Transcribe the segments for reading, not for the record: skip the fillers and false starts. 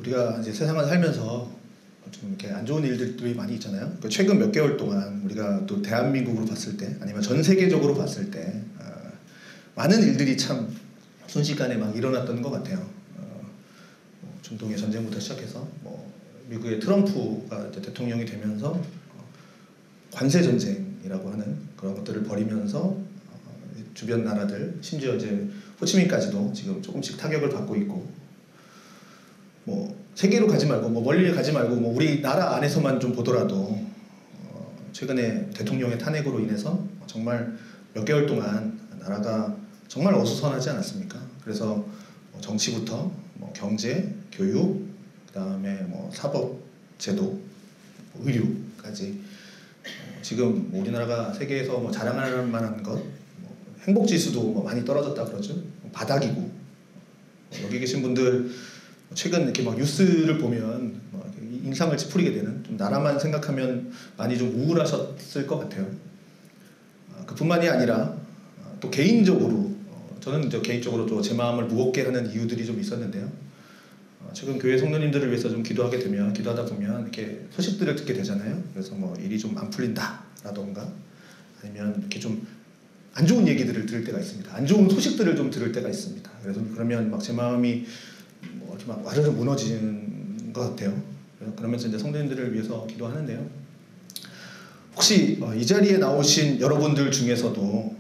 우리가 이제 세상을 살면서 좀 이렇게 안 좋은 일들이 많이 있잖아요. 그러니까 최근 몇 개월 동안 우리가 또 대한민국으로 봤을 때 아니면 전 세계적으로 봤을 때 많은 일들이 참 순식간에 막 일어났던 것 같아요. 중동의 전쟁부터 시작해서 미국의 트럼프가 이제 대통령이 되면서 관세 전쟁이라고 하는 그런 것들을 벌이면서 주변 나라들 심지어 이제 호치민까지도 지금 조금씩 타격을 받고 있고 세계로 가지 말고 멀리 가지 말고 우리나라 안에서만 좀 보더라도 최근에 대통령의 탄핵으로 인해서 정말 몇 개월 동안 나라가 정말 어수선하지 않았습니까? 그래서 정치부터 경제, 교육, 그다음에 사법, 제도, 의료까지 지금 우리나라가 세계에서 자랑할 만한 것 행복 지수도 많이 떨어졌다 그러죠. 바닥이고 여기 계신 분들 최근 이렇게 뉴스를 보면 인상을 찌푸리게 되는 좀 나라만 생각하면 많이 좀 우울하셨을 것 같아요. 그뿐만이 아니라 또 개인적으로 저는 개인적으로 제 마음을 무겁게 하는 이유들이 좀 있었는데요. 최근 교회 성도님들을 위해서 좀 기도하다 보면 이렇게 소식들을 듣게 되잖아요. 그래서 일이 좀 안 풀린다라던가 아니면 이렇게 좀 안 좋은 얘기들을 들을 때가 있습니다. 안 좋은 소식들을 좀 들을 때가 있습니다. 그래서 그러면 제 마음이 이렇게 와르르 무너지는 것 같아요. 그러면서 이제 성도님들을 위해서 기도하는데요. 혹시 이 자리에 나오신 여러분들 중에서도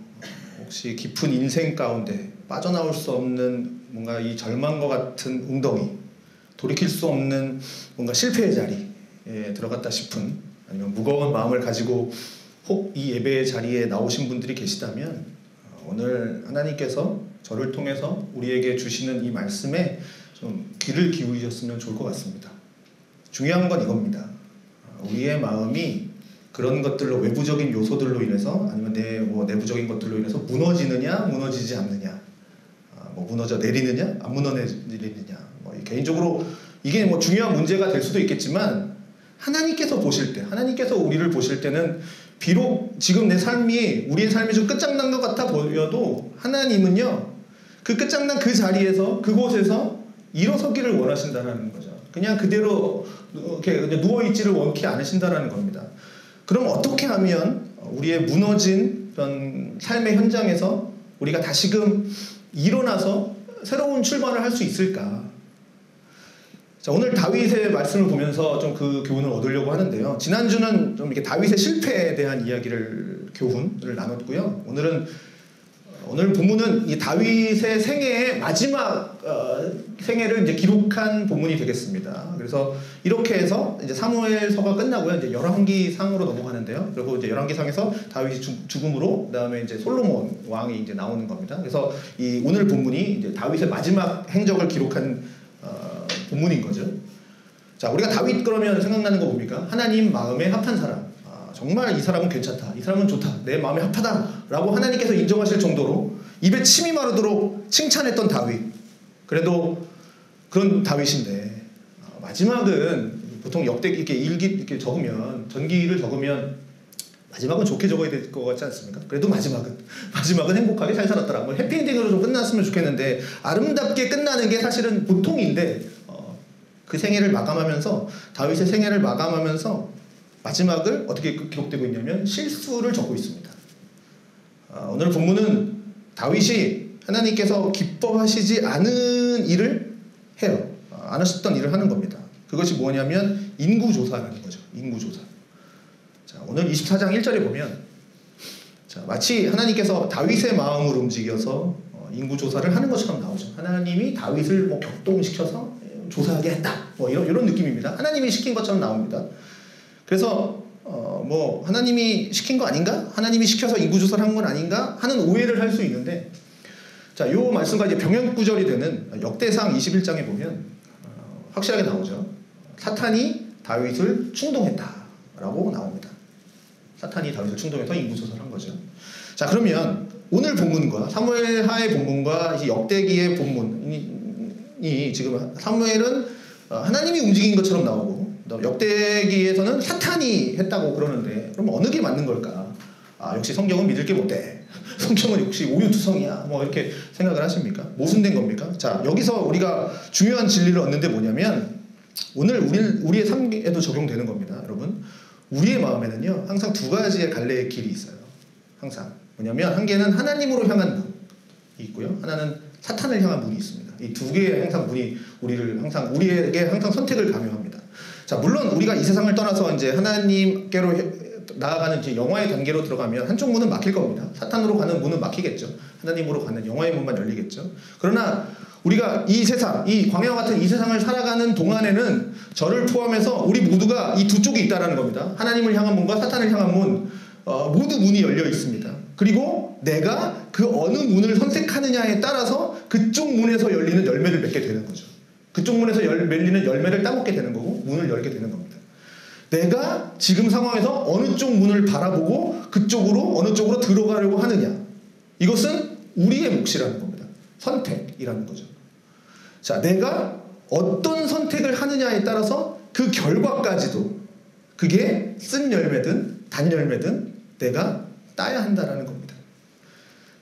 혹시 깊은 인생 가운데 빠져나올 수 없는 뭔가 이 절망과 같은 웅덩이, 돌이킬 수 없는 뭔가 실패의 자리에 들어갔다 싶은 아니면 무거운 마음을 가지고 혹 이 예배의 자리에 나오신 분들이 계시다면 오늘 하나님께서 저를 통해서 우리에게 주시는 이 말씀에 좀 귀를 기울이셨으면 좋을 것 같습니다. 중요한 건 이겁니다. 우리의 마음이 그런 것들로 외부적인 요소들로 인해서 아니면 내부적인 것들로 인해서 무너지느냐 무너지지 않느냐 무너져 내리느냐 안 무너내리느냐 개인적으로 이게 중요한 문제가 될 수도 있겠지만 하나님께서 보실 때 하나님께서 우리를 보실 때는 비록 지금 내 삶이 우리의 삶이 좀 끝장난 것 같아 보여도 하나님은요 그 끝장난 그 자리에서 그곳에서 일어서기를 원하신다는 거죠. 그냥 그대로 이렇게 누워있지를 원치 않으신다는 겁니다. 그럼 어떻게 하면 우리의 무너진 그런 삶의 현장에서 우리가 다시금 일어나서 새로운 출발을 할 수 있을까? 자, 오늘 다윗의 말씀을 보면서 좀 그 교훈을 얻으려고 하는데요. 지난주는 좀 이렇게 다윗의 실패에 대한 교훈을 나눴고요. 오늘 본문은 이 다윗의 생애의 마지막 생애를 이제 기록한 본문이 되겠습니다. 그래서 이렇게 해서 이제 사무엘서가 끝나고요. 이제 열왕기상으로 넘어가는데요. 그리고 이제 열왕기상에서 다윗이 죽음으로 그다음에 이제 솔로몬 왕이 이제 나오는 겁니다. 그래서 이 오늘 본문이 이제 다윗의 마지막 행적을 기록한 본문인 거죠. 자, 우리가 다윗 그러면 생각나는 거 뭡니까? 하나님 마음에 합한 사람. 정말 이 사람은 괜찮다. 이 사람은 좋다. 내 마음에 합하다. 라고 하나님께서 인정하실 정도로 입에 침이 마르도록 칭찬했던 다윗. 그래도 그런 다윗인데 마지막은 보통 역대 이렇게 이렇게 적으면 전기를 적으면 마지막은 좋게 적어야 될 것 같지 않습니까? 그래도 마지막은 행복하게 잘 살았더라. 해피엔딩으로 좀 끝났으면 좋겠는데 아름답게 끝나는 게 사실은 보통인데 그 생애를 마감하면서 다윗의 생애를 마감하면서 마지막을 어떻게 기록되고 있냐면 실수를 적고 있습니다. 오늘 본문은 다윗이 하나님께서 기뻐하시지 않은 일을 해요. 안 하셨던 일을 하는 겁니다. 그것이 뭐냐면 인구조사라는 거죠. 인구조사. 자, 오늘 24장 1절에 보면 마치 하나님께서 다윗의 마음을 움직여서 인구조사를 하는 것처럼 나오죠. 하나님이 다윗을 격동시켜서 조사하게 했다. 이런 느낌입니다. 하나님이 시킨 것처럼 나옵니다. 그래서 하나님이 시킨 거 아닌가? 하나님이 시켜서 인구조사를 한 건 아닌가? 하는 오해를 할 수 있는데 자, 요 말씀과 이제 병행구절이 되는 역대상 21장에 보면 확실하게 나오죠. 사탄이 다윗을 충동했다라고 나옵니다. 사탄이 다윗을 충동해서 인구조사를 한 거죠. 자, 그러면 오늘 본문과 사무엘하의 본문과 역대기의 본문이 지금 사무엘은 하나님이 움직인 것처럼 나오고 역대기에서는 사탄이 했다고 그러는데 그럼 어느 게 맞는 걸까? 역시 성경은 믿을 게 못돼. 성경은 역시 오유투성이야. 이렇게 생각을 하십니까? 모순된 겁니까? 자, 여기서 우리가 중요한 진리를 얻는데 뭐냐면 오늘 우리의 삶에도 적용되는 겁니다. 여러분, 우리의 마음에는요 항상 두 가지의 갈래의 길이 있어요. 항상 뭐냐면 한 개는 하나님으로 향한 문이 있고요, 하나는 사탄을 향한 문이 있습니다. 이 두 개의 항상 문이 우리에게 항상 선택을 강요합니다. 자, 물론 우리가 이 세상을 떠나서 이제 하나님께로 나아가는 이제 영화의 단계로 들어가면 한쪽 문은 막힐 겁니다. 사탄으로 가는 문은 막히겠죠. 하나님으로 가는 영화의 문만 열리겠죠. 그러나 우리가 이 세상, 이 광야와 같은 이 세상을 살아가는 동안에는 저를 포함해서 우리 모두가 이 두 쪽이 있다는 겁니다. 하나님을 향한 문과 사탄을 향한 문, 모두 문이 열려 있습니다. 그리고 내가 그 어느 문을 선택하느냐에 따라서 그쪽 문에서 열리는 열매를 맺게 되는 거죠. 그쪽 문에서 열리는 열매를 따먹게 되는 거고 문을 열게 되는 겁니다. 내가 지금 상황에서 어느 쪽 문을 바라보고 그쪽으로 어느 쪽으로 들어가려고 하느냐, 이것은 우리의 몫이라는 겁니다. 선택이라는 거죠. 자, 내가 어떤 선택을 하느냐에 따라서 그 결과까지도 그게 쓴 열매든 단 열매든 내가 따야 한다는 겁니다.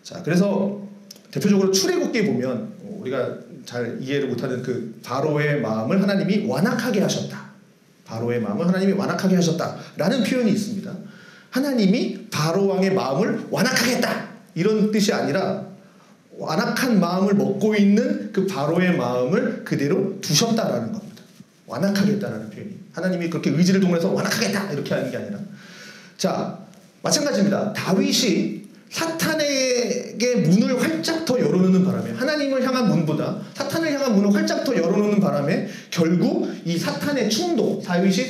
자, 그래서 대표적으로 출애굽기에 보면 우리가 잘 이해를 못하는 그 바로의 마음을 하나님이 완악하게 하셨다. 바로의 마음을 하나님이 완악하게 하셨다라는 표현이 있습니다. 하나님이 바로 왕의 마음을 완악하게 했다, 이런 뜻이 아니라 완악한 마음을 먹고 있는 그 바로의 마음을 그대로 두셨다라는 겁니다. 완악하게 했다라는 표현이, 하나님이 그렇게 의지를 동원해서 완악하게 했다 이렇게 하는 게 아니라, 자, 마찬가지입니다. 다윗이 사탄에게 문을 활짝 더 열어놓는 바람에, 하나님을 향한 문보다 사탄을 향한 문을 활짝 더 열어놓는 바람에 결국 이 사탄의 충동, 사탄이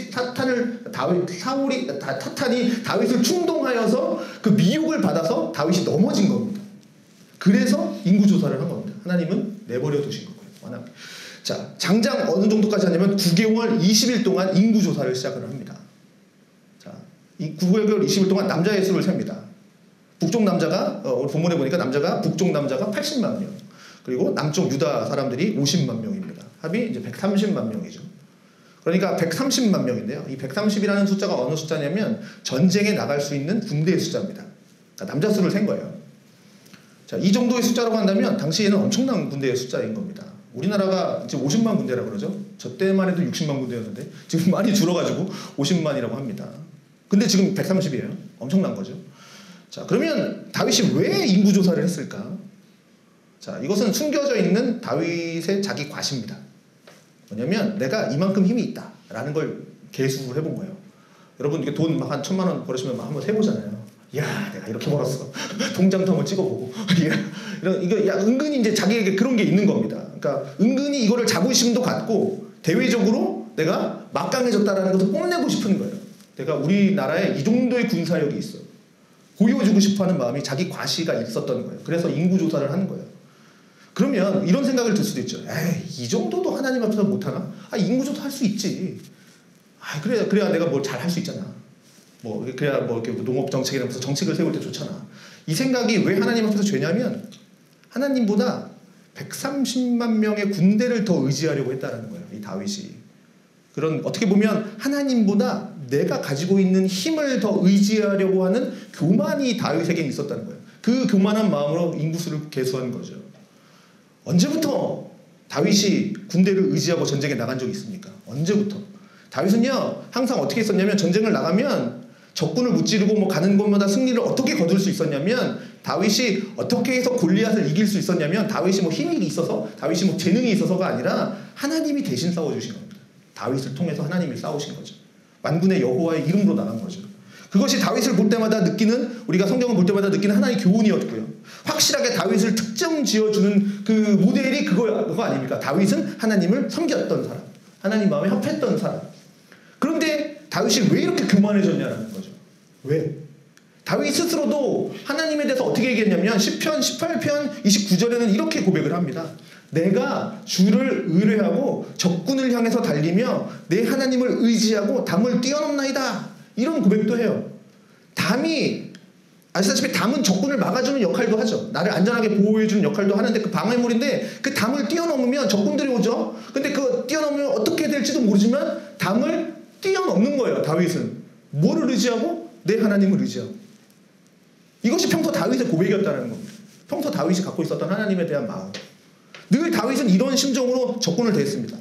다윗을 충동하여서 그 미혹을 받아서 다윗이 넘어진 겁니다. 그래서 인구조사를 한 겁니다. 하나님은 내버려 두신 거고요. 자, 장장 어느 정도까지 하냐면 9개월 20일 동안 인구조사를 시작을 합니다. 자, 이 9개월 20일 동안 남자의 수를 셉니다. 북쪽 남자가, 본문에 보니까 북쪽 남자가 80만 명, 그리고 남쪽 유다 사람들이 50만 명입니다. 합이 이제 130만 명이죠. 그러니까 130만 명인데요. 이 130이라는 숫자가 어느 숫자냐면 전쟁에 나갈 수 있는 군대의 숫자입니다. 그러니까 남자 수를 센 거예요. 자, 이 정도의 숫자라고 한다면 당시에는 엄청난 군대의 숫자인 겁니다. 우리나라가 이제 50만 군대라고 그러죠. 저 때만 해도 60만 군대였는데 지금 많이 줄어가지고 50만이라고 합니다. 근데 지금 130이에요. 엄청난 거죠. 자, 그러면 다윗이 왜 인구조사를 했을까? 자, 이것은 숨겨져 있는 다윗의 자기 과시입니다. 뭐냐면 내가 이만큼 힘이 있다 라는 걸 계수를 해본 거예요. 여러분, 이게 돈 막 한 1,000만 원 벌으시면 막 한번 세보잖아요. 야, 내가 이렇게 벌었어. 통장도 한번 찍어보고. 이거 야, 은근히 이제 자기에게 그런 게 있는 겁니다. 그러니까 은근히 이거를 자부심도 갖고 대외적으로 내가 막강해졌다라는 것을 뽐내고 싶은 거예요. 내가 우리나라에 이 정도의 군사력이 있어. 보여주고 싶어하는 마음이 자기 과시가 있었던 거예요. 그래서 인구조사를 하는 거예요. 그러면 이런 생각을 들 수도 있죠. 에이, 이 정도도 하나님 앞에서 못하나? 아, 인구조사 할 수 있지. 아, 그래야 내가 뭘 잘 할 수 있잖아. 그래야 이렇게 농업 정책이나 무슨 정책을 세울 때 좋잖아. 이 생각이 왜 하나님 앞에서 죄냐면 하나님보다 130만 명의 군대를 더 의지하려고 했다는 거예요. 이 다윗이. 그런, 어떻게 보면 하나님보다 내가 가지고 있는 힘을 더 의지하려고 하는 교만이 다윗에게 있었다는 거예요. 그 교만한 마음으로 인구수를 계수한 거죠. 언제부터 다윗이 군대를 의지하고 전쟁에 나간 적이 있습니까? 언제부터? 다윗은요, 항상 어떻게 했었냐면 전쟁을 나가면 적군을 무찌르고 가는 곳마다 승리를 어떻게 거둘 수 있었냐면, 다윗이 어떻게 해서 골리앗을 이길 수 있었냐면, 다윗이 힘이 있어서, 다윗이 재능이 있어서가 아니라 하나님이 대신 싸워주신 겁니다. 다윗을 통해서 하나님이 싸우신 거죠. 만군의 여호와의 이름으로 나간 거죠. 그것이 다윗을 볼 때마다 느끼는, 우리가 성경을 볼 때마다 느끼는 하나의 교훈이었고요. 확실하게 다윗을 특정 지어주는 그 모델이 그거 아닙니까? 다윗은 하나님을 섬겼던 사람, 하나님 마음에 합했던 사람. 그런데 다윗이 왜 이렇게 교만해졌냐라는 거죠. 왜? 다윗 스스로도 하나님에 대해서 어떻게 얘기했냐면 시편 18편 29절에는 이렇게 고백을 합니다. 내가 주를 의뢰하고 적군을 향해서 달리며 내 하나님을 의지하고 담을 뛰어넘나이다. 이런 고백도 해요. 담이, 아시다시피 담은 적군을 막아주는 역할도 하죠. 나를 안전하게 보호해주는 역할도 하는데 그 방해물인데, 그 담을 뛰어넘으면 적군들이 오죠. 근데 그 뛰어넘으면 어떻게 될지도 모르지만 담을 뛰어넘는 거예요. 다윗은 뭐를 의지하고? 내 하나님을 의지하고. 이것이 평소 다윗의 고백이었다는 겁니다. 평소 다윗이 갖고 있었던 하나님에 대한 마음. 늘 다윗은 이런 심정으로 적군을 대했습니다.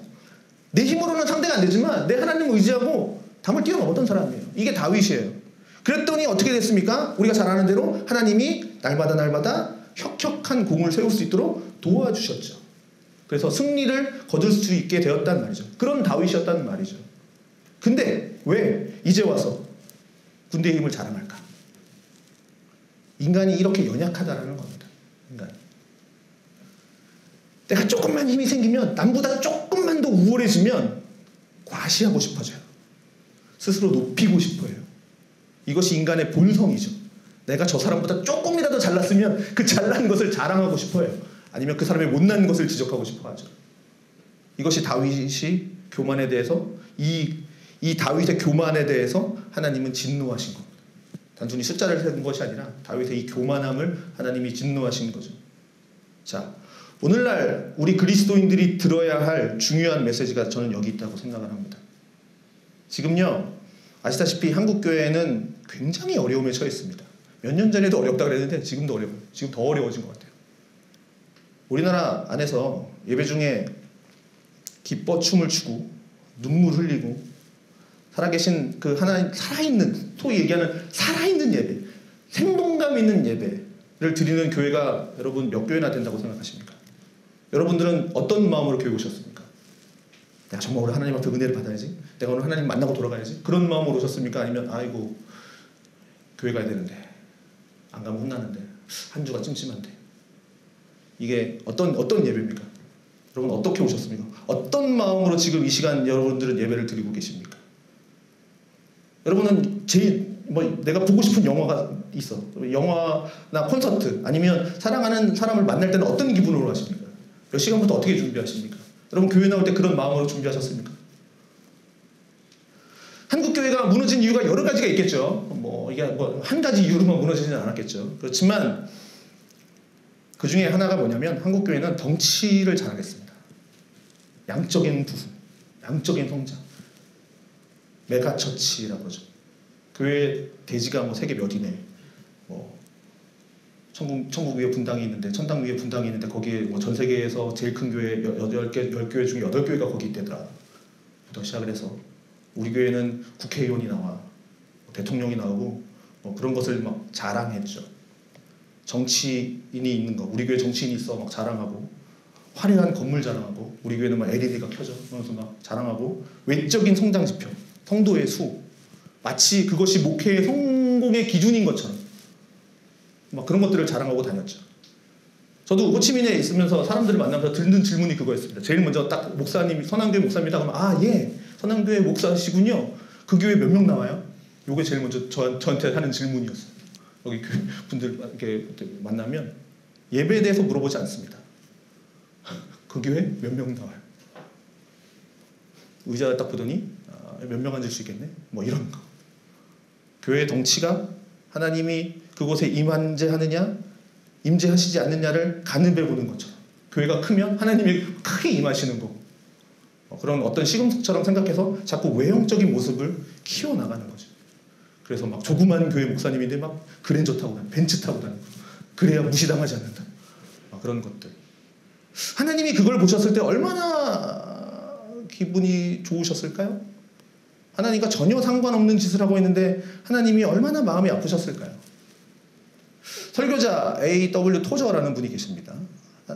내 힘으로는 상대가 안 되지만 내 하나님을 의지하고 담을 뛰어넘었던 사람이에요. 이게 다윗이에요. 그랬더니 어떻게 됐습니까? 우리가 잘 아는 대로 하나님이 날마다 혁혁한 공을 세울 수 있도록 도와주셨죠. 그래서 승리를 거둘 수 있게 되었단 말이죠. 그런 다윗이었단 말이죠. 근데 왜 이제 와서 군대의 힘을 자랑할까? 인간이 이렇게 연약하다라는 겁니다. 인간. 내가 조금만 힘이 생기면, 남보다 조금만 더 우월해지면 과시하고 싶어져요. 스스로 높이고 싶어요. 이것이 인간의 본성이죠. 내가 저 사람보다 조금이라도 잘났으면 그 잘난 것을 자랑하고 싶어요. 아니면 그 사람의 못난 것을 지적하고 싶어 하죠. 이것이 다윗이 교만에 대해서, 이 다윗의 교만에 대해서 하나님은 진노하신 겁니다. 단순히 숫자를 세는 것이 아니라 다윗의 이 교만함을 하나님이 진노하신 거죠. 자, 오늘날 우리 그리스도인들이 들어야 할 중요한 메시지가 저는 여기 있다고 생각을 합니다. 지금요, 아시다시피 한국교회는 굉장히 어려움에 처해 있습니다. 몇 년 전에도 어렵다고 그랬는데 지금도 어려워요. 지금 더 어려워진 것 같아요. 우리나라 안에서 예배 중에 기뻐 춤을 추고 눈물 흘리고 살아계신 그 하나님, 살아있는, 소위 얘기하는 살아있는 예배, 생동감 있는 예배를 드리는 교회가 여러분 몇 교회나 된다고 생각하십니까? 여러분들은 어떤 마음으로 교회 오셨습니까? 내가 정말 오늘 하나님 앞에 은혜를 받아야지, 내가 오늘 하나님 만나고 돌아가야지, 그런 마음으로 오셨습니까? 아니면 아이고 교회 가야 되는데 안 가면 혼나는데 한 주가 찜찜한데, 이게 어떤 예배입니까? 여러분 어떻게 오셨습니까? 어떤 마음으로 지금 이 시간 여러분들은 예배를 드리고 계십니까? 여러분은 제일 내가 보고 싶은 영화가 있어. 영화나 콘서트, 아니면 사랑하는 사람을 만날 때는 어떤 기분으로 하십니까? 몇 시간부터 어떻게 준비하십니까? 여러분 교회 나올 때 그런 마음으로 준비하셨습니까? 한국교회가 무너진 이유가 여러 가지가 있겠죠. 이게 한 가지 이유로만 무너지지는 않았겠죠. 그렇지만 그 중에 하나가 뭐냐면, 한국교회는 덩치를 잘하겠습니다. 양적인 부흥, 양적인 성장, 메가처치라고 하죠. 교회 대지가 세계 몇이네. 천국 위에 분당이 있는데, 천당 위에 분당이 있는데, 거기에 전 세계에서 제일 큰 교회 10교회 중에 8교회가 거기 있대더라. 부터 시작을 해서 우리 교회는 국회의원이 나와, 대통령이 나오고 그런 것을 막 자랑했죠. 정치인이 있는 거, 우리 교회 정치인이 있어 막 자랑하고, 화려한 건물 자랑하고, 우리 교회는 막 LED가 켜져 그러면서 막 자랑하고, 외적인 성장 지표, 성도의 수, 마치 그것이 목회의 성공의 기준인 것처럼 막 그런 것들을 자랑하고 다녔죠. 저도 호치민에 있으면서 사람들을 만나면서 듣는 질문이 그거였습니다. 제일 먼저 딱 목사님, 선한교회 목사입니다 그러면, 아 예, 선한교회 목사시군요. 그 교회 몇 명 나와요? 요게 제일 먼저 저한테 하는 질문이었어요. 여기 분들 이렇게 만나면 예배에 대해서 물어보지 않습니다. 그 교회 몇 명 나와요? 의자 딱 보더니 몇 명 앉을 수 있겠네? 이런 거. 교회의 덩치가 하나님이 그곳에 임재하느냐 임재하시지 않느냐를 가늠해 보는 것처럼, 교회가 크면 하나님이 크게 임하시는 거고, 그런 어떤 시금석처럼 생각해서 자꾸 외형적인 모습을 키워나가는 거죠. 그래서 막 조그만 교회 목사님인데 막 그랜저 타고 다니고 벤츠 타고 다니고, 그래야 무시당하지 않는다. 그런 것들. 하나님이 그걸 보셨을 때 얼마나 기분이 좋으셨을까요? 하나님과 전혀 상관없는 짓을 하고 있는데 하나님이 얼마나 마음이 아프셨을까요? 설교자 A.W. 토저라는 분이 계십니다.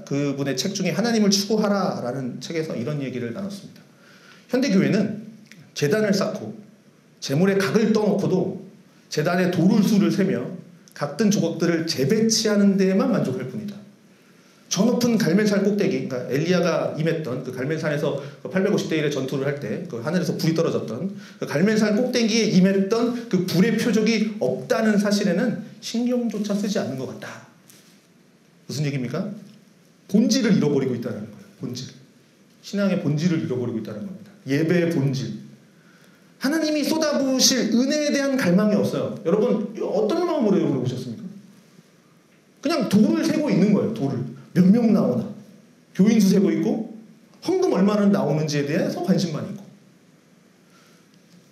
그분의 책 중에 하나님을 추구하라 라는 책에서 이런 얘기를 나눴습니다. 현대교회는 제단을 쌓고 재물의 각을 떠놓고도 제단의 도룰수를 세며 각든 조각들을 재배치하는 데에만 만족할 뿐이다. 저 높은 갈멜산 꼭대기, 그러니까 엘리야가 임했던 그 갈멜산에서 850대 1의 전투를 할 때 그 하늘에서 불이 떨어졌던 그 갈멜산 꼭대기에 임했던 그 불의 표적이 없다는 사실에는 신경조차 쓰지 않는 것 같다. 무슨 얘기입니까? 본질을 잃어버리고 있다는 거예요. 본질. 신앙의 본질을 잃어버리고 있다는 겁니다. 예배의 본질. 하나님이 쏟아부으실 은혜에 대한 갈망이 없어요. 여러분 어떤 마음으로 여러분 오셨습니까? 그냥 돌을 세고 있는 거예요. 돌을. 몇 명 나오나, 교인 수 세고 있고, 헌금 얼마나 나오는지에 대해서 관심만 있고.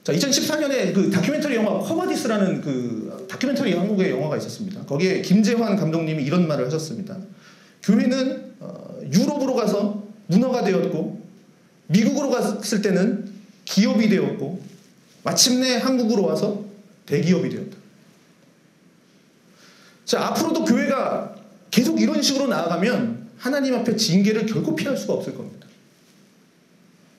자, 2014년에 그 다큐멘터리 영화 커바디스라는 그 다큐멘터리 한국의 영화가 있었습니다. 거기에 김재환 감독님이 이런 말을 하셨습니다. 교회는 유럽으로 가서 문화가 되었고 미국으로 갔을 때는 기업이 되었고 마침내 한국으로 와서 대기업이 되었다. 자, 앞으로도 교회가 계속 이런 식으로 나아가면 하나님 앞에 징계를 결코 피할 수가 없을 겁니다.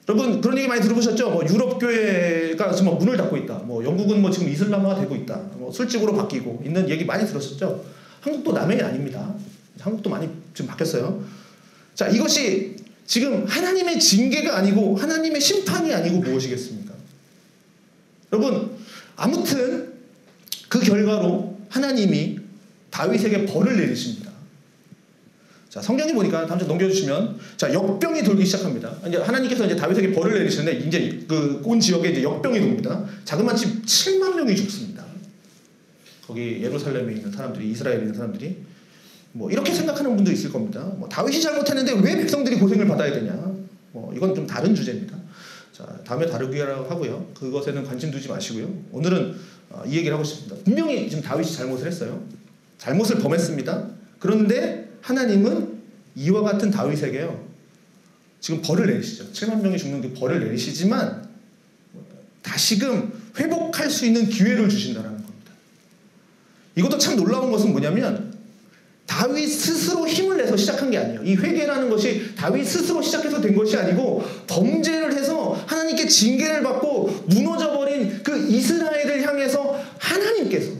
여러분 그런 얘기 많이 들어보셨죠? 뭐 유럽 교회가 지금 문을 닫고 있다. 뭐 영국은 뭐 지금 이슬람화가 되고 있다. 뭐 술집으로 바뀌고 있는 얘기 많이 들으셨죠? 한국도 남의 아닙니다. 한국도 많이 지금 바뀌었어요. 자, 이것이 지금 하나님의 징계가 아니고 하나님의 심판이 아니고 무엇이겠습니까? 여러분 아무튼 그 결과로 하나님이 다윗에게 벌을 내리십니다. 자, 성경에 보니까 다음 주 넘겨주시면, 자, 역병이 돌기 시작합니다. 이제 하나님께서 이제 다윗에게 벌을 내리시는데, 이제 그 온 지역에 이제 역병이 돕니다. 자그마치 7만 명이 죽습니다. 거기 예루살렘에 있는 사람들이, 이스라엘에 있는 사람들이 뭐 이렇게 생각하는 분도 있을 겁니다. 뭐 다윗이 잘못했는데 왜 백성들이 고생을 받아야 되냐? 뭐 이건 좀 다른 주제입니다. 자, 다음에 다루기로 하고요. 그것에는 관심 두지 마시고요. 오늘은 이 얘기를 하고 싶습니다. 분명히 지금 다윗이 잘못을 했어요. 잘못을 범했습니다. 그런데 하나님은 이와 같은 다윗에게요, 지금 벌을 내리시죠. 7만 명이 죽는 그 벌을 내리시지만 다시금 회복할 수 있는 기회를 주신다는 겁니다. 이것도 참 놀라운 것은 뭐냐면 다윗 스스로 힘을 내서 시작한 게 아니에요. 이 회개라는 것이 다윗 스스로 시작해서 된 것이 아니고 범죄를 해서 하나님께 징계를 받고 무너져버린 그 이스라엘을 향해서 하나님께서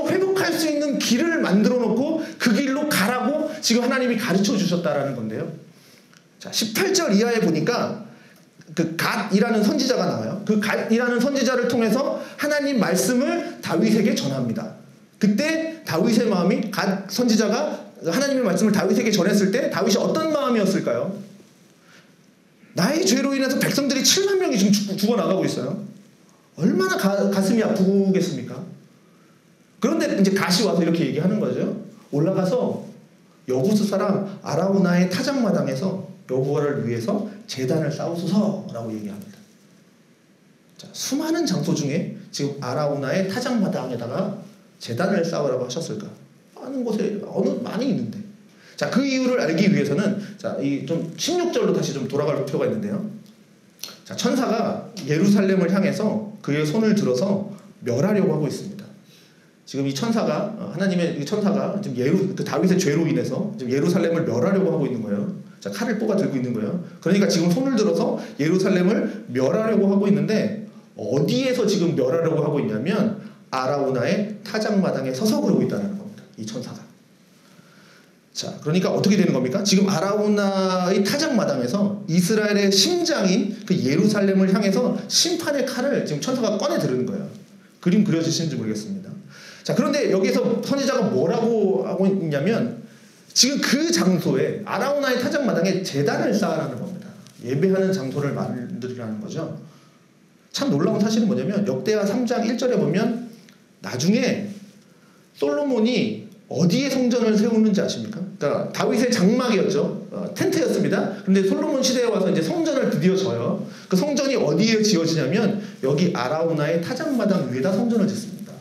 회복할 수 있는 길을 만들어 놓고 그 길로 가라고 지금 하나님이 가르쳐 주셨다라는 건데요. 자, 18절 이하에 보니까 그 갓이라는 선지자가 나와요. 그 갓이라는 선지자를 통해서 하나님 말씀을 다윗에게 전합니다. 그때 다윗의 마음이, 갓 선지자가 하나님의 말씀을 다윗에게 전했을 때 다윗이 어떤 마음이었을까요? 나의 죄로 인해서 백성들이 7만 명이 지금 죽어나가고 있어요. 얼마나 가슴이 아프겠습니까? 그런데 이제 갓이 와서 이렇게 얘기하는 거죠. 올라가서 여부스 사람 아라우나의 타작마당에서 여호와를 위해서 제단을 쌓으소서라고 얘기합니다. 자, 수많은 장소 중에 지금 아라우나의 타작마당에다가 제단을 쌓으라고 하셨을까? 많은 곳에 많이 있는데. 자, 그 이유를 알기 위해서는, 자, 이 좀 16절로 다시 좀 돌아갈 필요가 있는데요. 자, 천사가 예루살렘을 향해서 그의 손을 들어서 멸하려고 하고 있습니다. 지금 이 천사가, 하나님의 천사가 지금 그 다윗의 죄로 인해서 지금 예루살렘을 멸하려고 하고 있는 거예요. 자, 칼을 뽑아 들고 있는 거예요. 그러니까 지금 손을 들어서 예루살렘을 멸하려고 하고 있는데, 어디에서 지금 멸하려고 하고 있냐면 아라우나의 타작마당에 서서 그러고 있다는 겁니다. 이 천사가. 자, 그러니까 어떻게 되는 겁니까? 지금 아라우나의 타작마당에서 이스라엘의 심장인 그 예루살렘을 향해서 심판의 칼을 지금 천사가 꺼내 들은 거예요. 그림 그려지시는지 모르겠습니다. 자, 그런데 여기서 선지자가 뭐라고 하고 있냐면 지금 그 장소에 아라우나의 타작마당에 제단을 쌓으라는 겁니다. 예배하는 장소를 만들으라는 거죠. 참 놀라운 사실은 뭐냐면 역대하 3장 1절에 보면 나중에 솔로몬이 어디에 성전을 세우는지 아십니까? 그러니까 다윗의 장막이었죠. 텐트였습니다. 그런데 솔로몬 시대에 와서 이제 성전을 드디어 져요. 그 성전이 어디에 지어지냐면 여기 아라우나의 타작마당 위에다 성전을 짓습니다.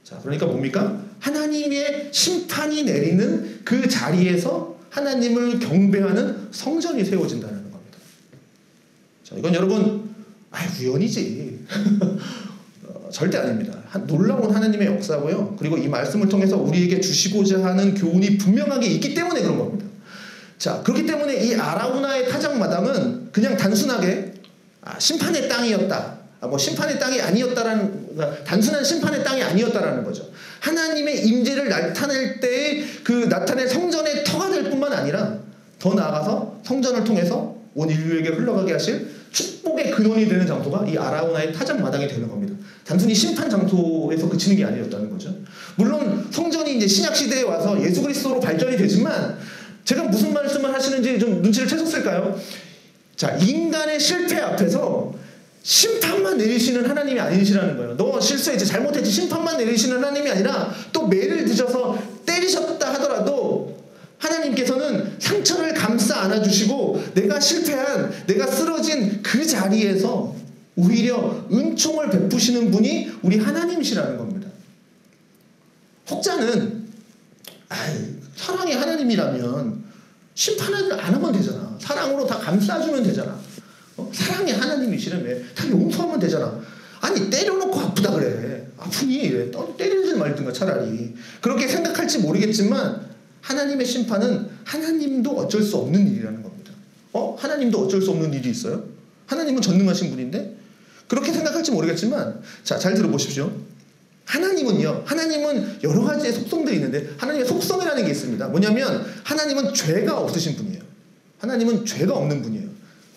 자, 그러니까 뭡니까? 하나님의 심판이 내리는 그 자리에서 하나님을 경배하는 성전이 세워진다는 겁니다. 자, 이건 여러분, 우연이지. 절대 아닙니다. 놀라운 하나님의 역사고요. 그리고 이 말씀을 통해서 우리에게 주시고자 하는 교훈이 분명하게 있기 때문에 그런 겁니다. 자, 그렇기 때문에 이 아라우나의 타작마당은 그냥 단순하게 심판의 땅이었다. 심판의 땅이 아니었다라는, 단순한 심판의 땅이 아니었다라는 거죠. 하나님의 임재를 나타낼 때의 그 나타낼 성전의 터가 될 뿐만 아니라 더 나아가서 성전을 통해서 온 인류에게 흘러가게 하실 축복의 근원이 되는 장소가 이 아라우나의 타작마당이 되는 겁니다. 단순히 심판 장소에서 그치는 게 아니었다는 거죠. 물론 성전이 이제 신약 시대에 와서 예수 그리스도로 발전이 되지만 제가 무슨 말씀을 하시는지 좀 눈치를 채셨을까요? 자, 인간의 실패 앞에서 심판만 내리시는 하나님이 아니시라는 거예요. 너 실수했지, 잘못했지, 심판만 내리시는 하나님이 아니라 또 매를 드셔서 때리셨다 하더라도 하나님께서는 상처를 감싸 안아주시고 내가 실패한, 내가 쓰러진 그 자리에서 오히려 은총을 베푸시는 분이 우리 하나님이시라는 겁니다. 혹자는 사랑의 하나님이라면 심판을 안 하면 되잖아. 사랑으로 다 감싸주면 되잖아. 사랑의 하나님이시라며 다 용서하면 되잖아. 아니 때려놓고 아프다 그래. 아프니 때리지 말든가 차라리. 그렇게 생각할지 모르겠지만 하나님의 심판은 하나님도 어쩔 수 없는 일이라는 겁니다. 하나님도 어쩔 수 없는 일이 있어요? 하나님은 전능하신 분인데? 그렇게 생각할지 모르겠지만 자, 잘 들어보십시오. 하나님은 여러 가지의 속성들이 있는데 하나님의 속성이라는 게 있습니다. 뭐냐면 하나님은 죄가 없으신 분이에요. 하나님은 죄가 없는 분이에요.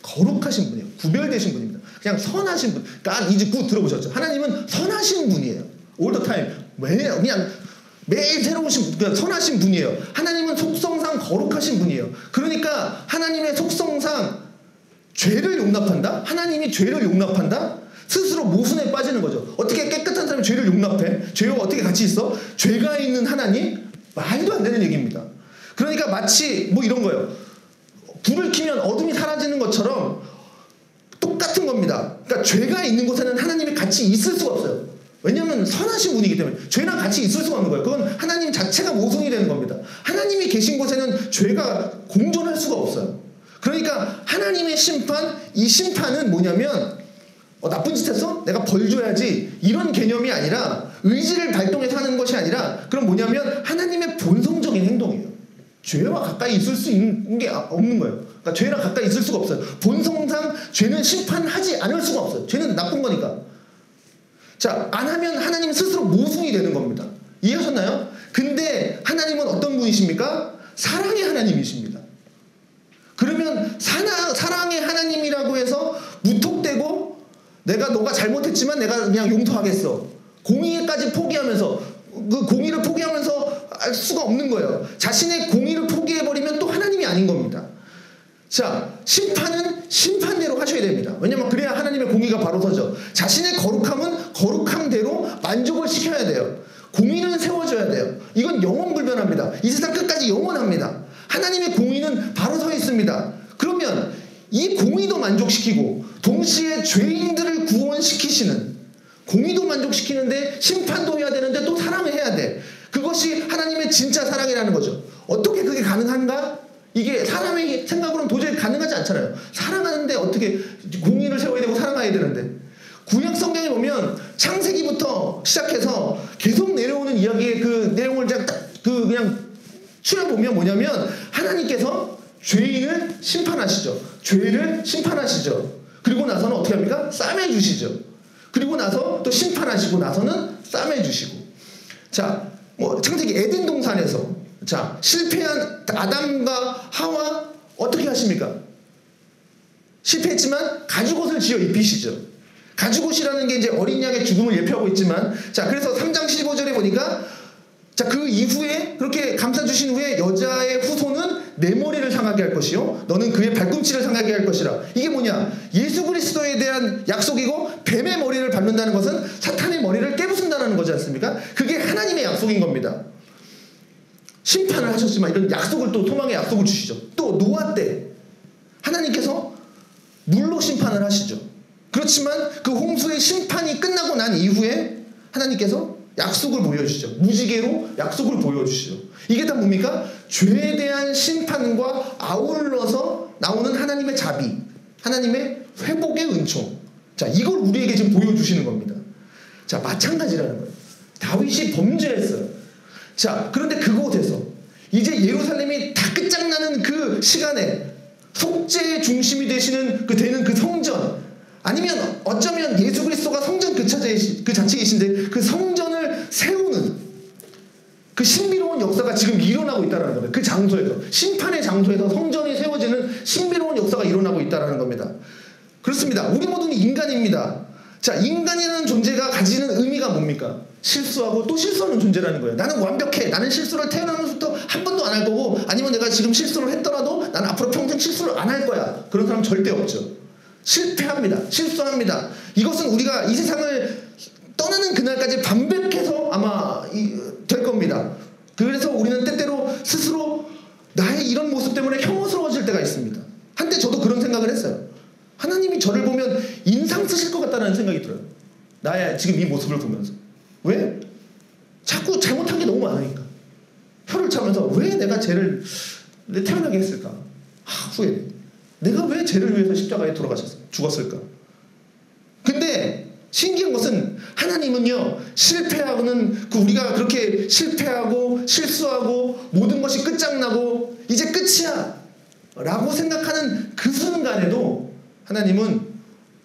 거룩하신 분이에요. 구별되신 분입니다. 그냥 선하신 분. God is good 들어보셨죠? 하나님은 선하신 분이에요. All the time. 그냥 매일 새로우신 분, 선하신 분이에요. 하나님은 속성상 거룩하신 분이에요. 그러니까 하나님의 속성상 죄를 용납한다? 하나님이 죄를 용납한다? 스스로 모순에 빠지는 거죠. 어떻게 깨끗한 사람이 죄를 용납해? 죄와 어떻게 같이 있어? 죄가 있는 하나님? 말도 안 되는 얘기입니다. 그러니까 마치 뭐 이런 거예요. 불을 켜면 어둠이 사라지는 것처럼 똑같은 겁니다. 그러니까 죄가 있는 곳에는 하나님이 같이 있을 수가 없어요. 왜냐하면 선하신 분이기 때문에 죄랑 같이 있을 수가 없는 거예요. 그건 하나님 자체가 모순이 되는 겁니다. 하나님이 계신 곳에는 죄가 공존할 수가 없어요. 그러니까 하나님의 심판, 이 심판은 뭐냐면 나쁜 짓 했어? 내가 벌 줘야지 이런 개념이 아니라 의지를 발동해서 하는 것이 아니라 그럼 뭐냐면 하나님의 본성적인 행동이에요. 죄와 가까이 있을 수 있는 게 없는 거예요. 그러니까 죄랑 가까이 있을 수가 없어요. 본성상 죄는 심판하지 않을 수가 없어요. 죄는 나쁜 거니까. 자, 안 하면 하나님 스스로 모순이 되는 겁니다. 이해하셨나요? 근데 하나님은 어떤 분이십니까? 사랑의 하나님이십니다. 그러면 사랑의 하나님이라고 해서 무턱대고 너가 잘못했지만 내가 그냥 용서하겠어. 공의까지 포기하면서 그 공의를 포기하면서 알 수가 없는 거예요. 자신의 공의를 포기해버리면 또 하나님이 아닌 겁니다. 자, 심판은 심판대로 하셔야 됩니다. 왜냐면 그래야 하나님의 공의가 바로 서죠. 자신의 거룩함은 거룩함대로 만족을 시켜야 돼요. 공의는 세워져야 돼요. 이건 영원불변합니다. 이 세상 끝까지 영원합니다. 하나님의 공의는 바로 서 있습니다. 그러면 이 공의도 만족시키고 동시에 죄인들을 구원시키시는 공의도 만족시키는데 심판도 해야 되는데 또 사랑을 해야 돼. 그것이 하나님의 진짜 사랑이라는 거죠. 어떻게 그게 가능한가? 이게 사람의 생각으로는 도저히 가능하지 않잖아요. 사랑하는데 어떻게 공의를 세워야 되고 사랑해야 되는데. 구약 성경에 보면 창세기부터 시작해서 계속 내려오는 이야기의 그 내용을 그냥 추려보면 뭐냐면 하나님께서 죄인을 심판하시죠. 죄를 심판하시죠. 그리고 나서는 어떻게 합니까? 싸매주시죠. 그리고 나서 또 심판하시고 나서는 싸매주시고. 자, 창세기 에덴 동산에서 자, 실패한 아담과 하와 어떻게 하십니까? 실패했지만 가죽옷을 지어 입히시죠. 가죽옷이라는 게 이제 어린 양의 죽음을 예표하고 있지만, 자, 그래서 3장 15절에 보니까 자, 그 이후에 그렇게 감싸주신 후에 여자의 후손은 내 머리를 상하게 할 것이요 너는 그의 발꿈치를 상하게 할 것이라. 이게 뭐냐? 예수 그리스도에 대한 약속이고 뱀의 머리를 밟는다는 것은 사탄의 머리를 깨부순다는 거지 않습니까? 그게 하나님의 약속인 겁니다. 심판을 하셨지만 이런 약속을 또 소망의 약속을 주시죠. 또 노아 때 하나님께서 물로 심판을 하시죠. 그렇지만 그 홍수의 심판이 끝나고 난 이후에 하나님께서 약속을 보여주시죠. 무지개로 약속을 보여주시죠. 이게 다 뭡니까? 죄에 대한 심판과 아울러서 나오는 하나님의 자비, 하나님의 회복의 은총. 자, 이걸 우리에게 지금 보여주시는 겁니다. 자, 마찬가지라는 거예요. 다윗이 범죄했어요. 자, 그런데 그곳에서 이제 예루살렘이 다 끝장나는 그 시간에 속죄의 중심이 되는 그 성전, 아니면 어쩌면 예수 그리스도가 성전 그 자체이신데 그 성전을 세우는 그 신비로운 역사가 지금 일어나고 있다는 겁니다. 그 장소에서, 심판의 장소에서 성전이 세워지는 신비로운 역사가 일어나고 있다는 겁니다. 그렇습니다. 우리 모두는 인간입니다. 자, 인간이라는 존재가 가지는 의미가 뭡니까? 실수하고 또 실수하는 존재라는 거예요. 나는 완벽해. 나는 실수를 태어나면서부터 한 번도 안 할 거고, 아니면 내가 지금 실수를 했더라도 나는 앞으로 평생 실수를 안 할 거야. 그런 사람 절대 없죠. 실패합니다. 실수합니다. 이것은 우리가 이 세상을 떠나는 그날까지 반백해서 아마 될 겁니다. 그래서 우리는 때때로 스스로 나의 이런 모습 때문에 혐오스러워질 때가 있습니다. 한때 저도 그런 생각을 했어요. 하나님이 저를 보면 인상 쓰실 것 같다는 생각이 들어요. 나의 지금 이 모습을 보면서. 왜? 자꾸 잘못한 게 너무 많으니까. 혀를 차면서 왜 내가 쟤를 내 태어나게 했을까? 후회돼. 내가 왜 죄를 위해서 십자가에 죽었을까? 근데 신기한 것은 하나님은요, 실패하고는 우리가 그렇게 실패하고 실수하고 모든 것이 끝장나고 이제 끝이야 라고 생각하는 그 순간에도 하나님은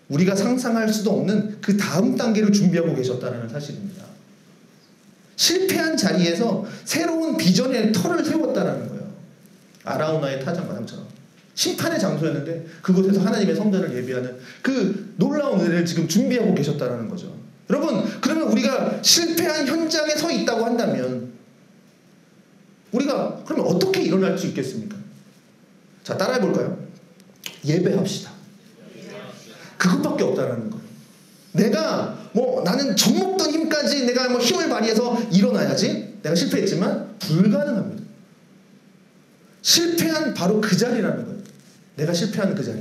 우리가 상상할 수도 없는 그 다음 단계를 준비하고 계셨다는 사실입니다. 실패한 자리에서 새로운 비전의 터를 세웠다는 거예요. 아라우나의 타작마당처럼 심판의 장소였는데 그곳에서 하나님의 성전을 예비하는 그 놀라운 은혜를 지금 준비하고 계셨다는 거죠. 여러분, 그러면 우리가 실패한 현장에 서 있다고 한다면 우리가 그러면 어떻게 일어날 수 있겠습니까? 자, 따라해 볼까요? 예배합시다. 그것밖에 없다는 거예요. 내가 나는 젖먹던 힘까지 내가 힘을 발휘해서 일어나야지. 내가 실패했지만 불가능합니다. 실패한 바로 그 자리라는 거예요. 내가 실패한 그 자리.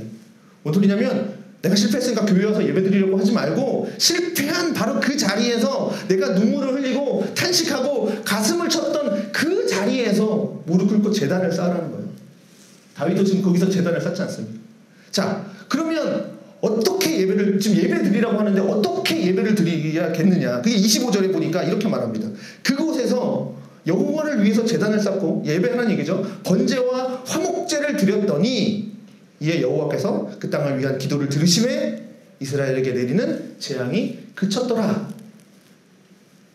뭔 소리냐면 내가 실패했으니까 교회 와서 예배 드리려고 하지 말고 실패한 바로 그 자리에서 내가 눈물을 흘리고 탄식하고 가슴을 쳤던 그 자리에서 무릎 꿇고 제단을 쌓으라는 거예요. 다윗도 지금 거기서 제단을 쌓지 않습니까? 자, 그러면 어떻게 예배를, 지금 예배 드리라고 하는데 어떻게 예배를 드리겠느냐. 그게 25절에 보니까 이렇게 말합니다. 그곳에서 여호와를 위해서 제단을 쌓고 예배하는 얘기죠. 번제와 화목제를 드렸더니 이에 여호와께서 그 땅을 위한 기도를 들으심에 이스라엘에게 내리는 재앙이 그쳤더라.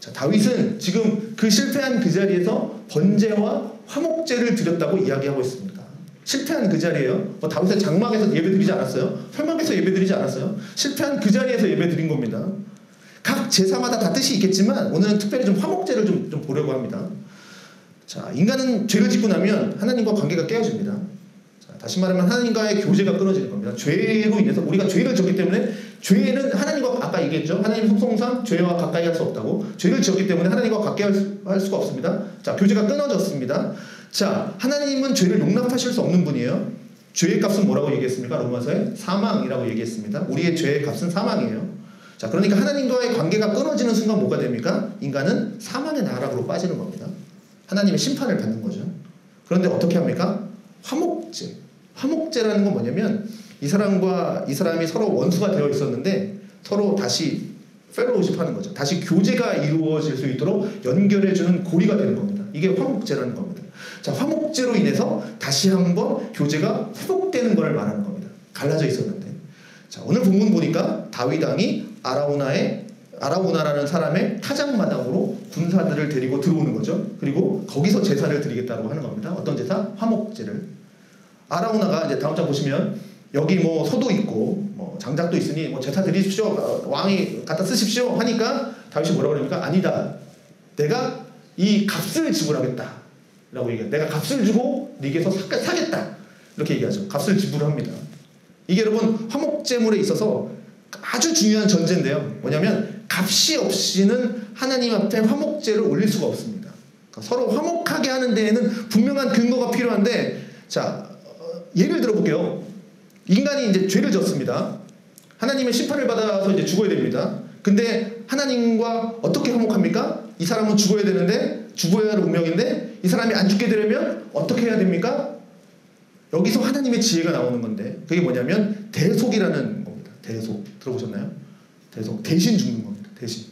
자, 다윗은 지금 그 실패한 그 자리에서 번제와 화목제를 드렸다고 이야기하고 있습니다. 실패한 그 자리에요. 다윗은 장막에서 예배 드리지 않았어요. 설막에서 예배 드리지 않았어요. 실패한 그 자리에서 예배 드린 겁니다. 각 제사마다 다 뜻이 있겠지만 오늘은 특별히 좀 화목제를 좀 보려고 합니다. 자, 인간은 죄를 짓고 나면 하나님과 관계가 깨어집니다. 자, 다시 말하면 하나님과의 교제가 끊어지는 겁니다. 죄로 인해서 우리가 죄를 지었기 때문에 죄는 하나님과 아까 얘기했죠. 하나님 속성상 죄와 가까이 할 수 없다고. 죄를 지었기 때문에 하나님과 가까이 할 수가 없습니다. 자, 교제가 끊어졌습니다. 자, 하나님은 죄를 용납하실 수 없는 분이에요. 죄의 값은 뭐라고 얘기했습니까? 로마서에 사망이라고 얘기했습니다. 우리의 죄의 값은 사망이에요. 자, 그러니까 하나님과의 관계가 끊어지는 순간 뭐가 됩니까? 인간은 사망의 나락으로 빠지는 겁니다. 하나님의 심판을 받는 거죠. 그런데 어떻게 합니까? 화목제. 화목제라는 건 뭐냐면 이 사람과 이 사람이 서로 원수가 되어 있었는데 서로 다시 펠로우십 하는 거죠. 다시 교제가 이루어질 수 있도록 연결해주는 고리가 되는 겁니다. 이게 화목제라는 겁니다. 자, 화목제로 인해서 다시 한번 교제가 회복되는 걸 말하는 겁니다. 갈라져 있었는데. 자, 오늘 본문 보니까 다윗 왕이 아라우나라는 사람의 타작마당으로 군사들을 데리고 들어오는 거죠. 그리고 거기서 제사를 드리겠다고 하는 겁니다. 어떤 제사? 화목제를. 아라우나가 이제 다음 장 보시면 여기 소도 있고 장작도 있으니 제사 드리십시오. 왕이 갖다 쓰십시오. 하니까 다윗이 뭐라고 그러니까 아니다. 내가 이 값을 지불하겠다. 라고 얘기해요. 내가 값을 주고 네게서 사겠다. 이렇게 얘기하죠. 값을 지불합니다. 이게 여러분 화목제물에 있어서 아주 중요한 전제인데요. 뭐냐면 값이 없이는 하나님 앞에 화목제를 올릴 수가 없습니다. 그러니까 서로 화목하게 하는 데에는 분명한 근거가 필요한데, 자, 예를 들어볼게요. 인간이 이제 죄를 졌습니다. 하나님의 심판을 받아서 이제 죽어야 됩니다. 근데 하나님과 어떻게 화목합니까? 이 사람은 죽어야 되는데, 죽어야 할 운명인데 이 사람이 안 죽게 되려면 어떻게 해야 됩니까? 여기서 하나님의 지혜가 나오는 건데, 그게 뭐냐면 대속이라는 겁니다. 대속. 들어보셨나요? 대속. 대신 죽는 겁니다. 대신.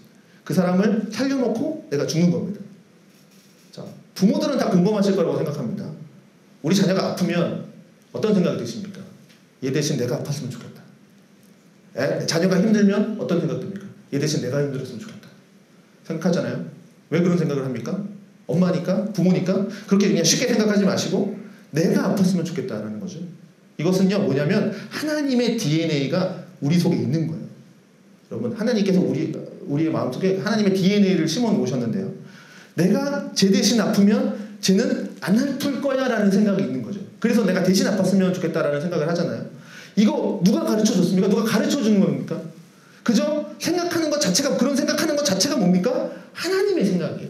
그 사람을 살려놓고 내가 죽는 겁니다. 자, 부모들은 다 공감하실 거라고 생각합니다. 우리 자녀가 아프면 어떤 생각이 드십니까? 얘 대신 내가 아팠으면 좋겠다. 자녀가 힘들면 어떤 생각 듭니까? 얘 대신 내가 힘들었으면 좋겠다. 생각하잖아요. 왜 그런 생각을 합니까? 엄마니까? 부모니까? 그렇게 그냥 쉽게 생각하지 마시고 내가 아팠으면 좋겠다라는 거죠. 이것은요, 뭐냐면 하나님의 DNA가 우리 속에 있는 거예요. 여러분, 하나님께서 우리의 마음속에 하나님의 DNA를 심어 놓으셨는데요. 내가 쟤 대신 아프면 쟤는 안 아플 거야 라는 생각이 있는 거죠. 그래서 내가 대신 아팠으면 좋겠다라는 생각을 하잖아요. 이거 누가 가르쳐 줬습니까? 누가 가르쳐 주는 겁니까? 그죠? 생각하는 것 자체가, 그런 생각하는 것 자체가 뭡니까? 하나님의 생각이에요.